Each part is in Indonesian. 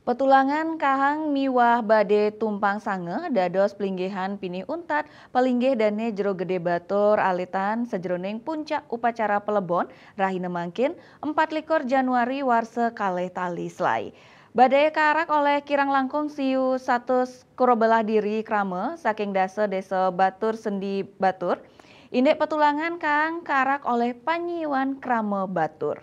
Petulangan kahang miwah bade tumpang sange dados pelinggihan pini untat palinggih dane jero gede batur alitan sejroning puncak upacara pelebon rahina mangkin 24 Januari warse kalih tali selai. Badai karak oleh kirang langkung siu 100 kurobelah diri krame saking desa Batur Sendi Batur. Indek petulangan kang karak oleh panyiwan krame Batur.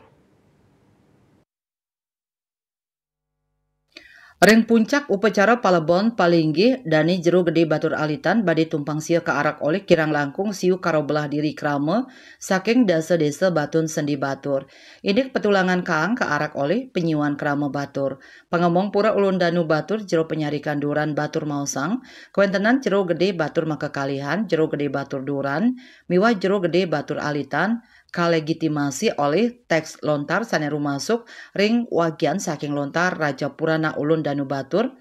Ring puncak upacara palebon palinggih dani jero gede batur alitan bade tumpang sia ke arak oleh kirang langkung siu karo belah diri krame saking desa Batun Sendi Batur. Ini petulangan kang ke arak oleh penyiwan krame Batur. Pengemong pura ulun danu Batur jero penyarikan duran Batur Mausang, kewentenan jero gede Batur Makakalihan, jero gede Batur Duran, miwah jero gede Batur Alitan, kalegitimasi oleh teks lontar saneru masuk ring wagian saking lontar Raja Purana ulun danu batur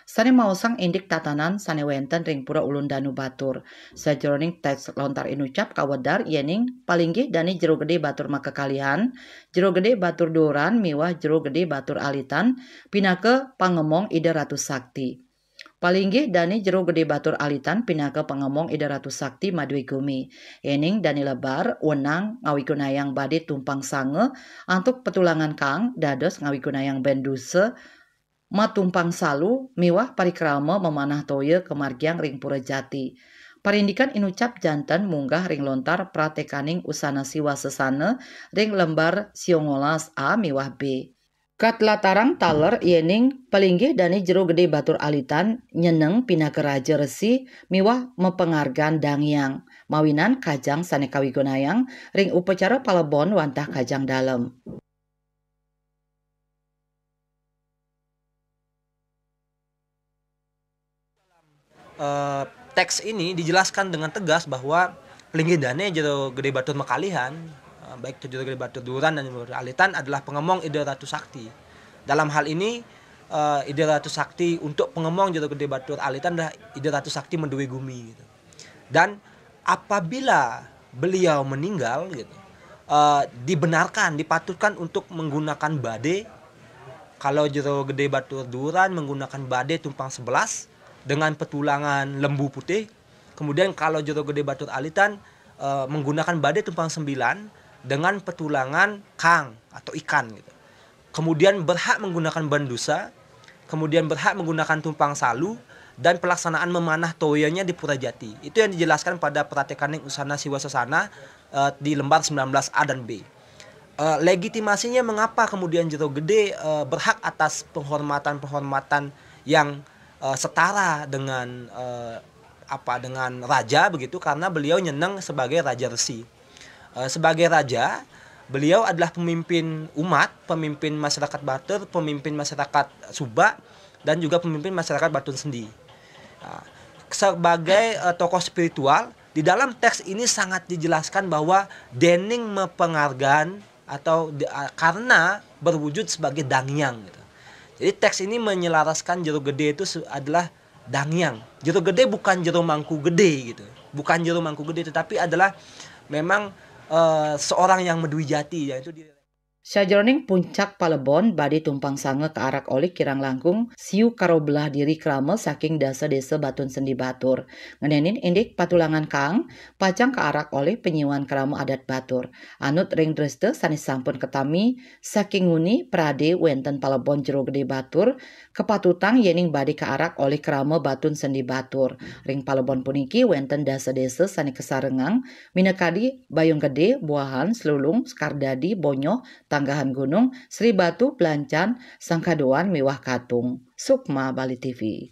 sane mausang indik tatanan sane wenten ring pura ulun danu batur sajroning teks lontar inucap kawedar yening palinggih dani jero gede Batur Makakalihan, jero gede Batur Duran miwah jero gede Batur Alitan pinake pangemong Ida Ratu Sakti. Palinggih dani jero gede Batur Alitan pinaka pengemong Ida Ratu Sakti Madwi Gumi. Ening dani lebar wenang ngawikunayang bade tumpang sange antuk petulangan kang dados ngawikunayang benduse matumpang salu miwah parikrama memanah toye kemargiang ring pura jati. Parindikan inucap jantan munggah ring lontar pratekaning usana siwa sesane ring lembar siongolas A miwah B. Kat latarang taler yening palinggih dani jero gede Batur Alitan nyeneng pinake raja resi miwah mepengargan dangyang mawinan kajang sane kawigunayang ring upacara palebon wantah kajang dalem. Teks ini dijelaskan dengan tegas bahwa pelinggidannya jero gede Batur Makalihan, baik itu jero gede Batur Duran dan Batur Alitan adalah pengemong Ida Ratu Sakti. Dalam hal ini Ida Ratu Sakti untuk pengemong jero gede Batur Alitan adalah Ida Ratu Sakti Madwi Gumi gitu. Dan apabila beliau meninggal gitu, dibenarkan, dipatutkan untuk menggunakan bade. Kalau jero gede Batur Duran menggunakan bade tumpang 11 dengan petulangan lembu putih. Kemudian kalau jero gede Batur Alitan menggunakan bade tumpang 9 dengan petulangan kang atau ikan gitu. Kemudian berhak menggunakan bandusa, kemudian berhak menggunakan tumpang salu dan pelaksanaan memanah toyanya di Purajati. Itu yang dijelaskan pada Pratekaning Usana Siwa Sesana di lembar 19A dan B. Legitimasinya mengapa kemudian jero gede berhak atas penghormatan yang setara dengan dengan raja begitu, karena beliau nyeneng sebagai raja resi. Sebagai raja, beliau adalah pemimpin umat, pemimpin masyarakat Batur, pemimpin masyarakat Sumba dan juga pemimpin masyarakat Batun Sendi. Sebagai tokoh spiritual, di dalam teks ini sangat dijelaskan bahwa dening mepengargan atau karena berwujud sebagai dangyang gitu. Jadi teks ini menyelaraskan jero gede itu adalah dangyang. Jero gede bukan jero mangku gede gitu. Bukan jero mangku gede, tetapi adalah memang seorang yang medwijati, yaitu Sajroning puncak palebon bade tumpang sange ke arak oleh kirang langkung siu karo belah diri krame saking desa Batun Sendi Batur. Ngenenin indik patulangan kang pacang ke arak oleh penyiwan krame adat Batur. Anut ring dreste sanis sampun ketami saking nguni prade wenten palebon jero gede Batur kepatutang yening bade ke arak oleh krame Batun Sendi Batur. Ring palebon puniki wenten desa sani kesarengang minekadi Bayung Gede, Buahan, Selulung, Skardadi, Bonyoh, Tanggahan Gunung, Sri Batu, Belancan, Sangkadoan, Miwah Katung. Sukma Bali TV.